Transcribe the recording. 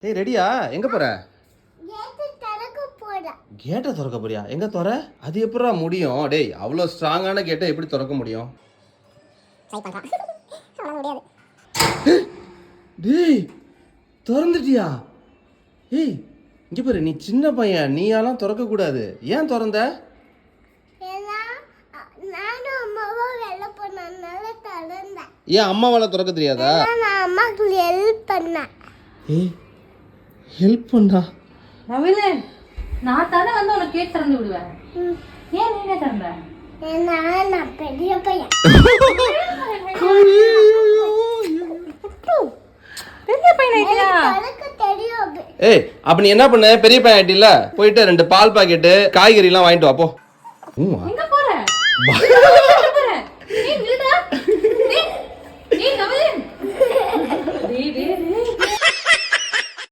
டேய் ரெடியா? எங்க போற? கேட்டை திறக்க போறியா? எங்க திற? அது எப்படா முடியும்? டேய் அவ்வளோ ஸ்ட்ராங்கான கேட்டை எப்படி திறக்க முடியும்? டேய் திறந்துட்டியா? ஏய் இங்க பாரு, நீ சின்ன பையன், நீயாலாம் திறக்க கூடாது. ஏன் திறந்த? ஏன் அம்மாவால திறக்க தெரியாதா? அம்மாக்கு ஹெல்ப் பண்ணேன். ஏய் ஹெல்ப் பண்ணா? நவீனன், நான் தானே வந்து உனக்கு கேட் திறந்து விடுவேன். ஏன் நீனே திறந்த? ஏன்னா நான் பெரிய பையன். பெரிய பையன் ஐடியா. எனக்கு தெரியும். ஏய் அப்ப நீ என்ன பண்ண? பெரிய பையன் ஆயிட்டில, போயிட்டு 2 பால் பாக்கெட்டு காய்கறி எல்லாம் வாங்கிட்டு வா போ. எங்க போற? ஏய் நில்லுடா. ஏய் நவீனன். டேய்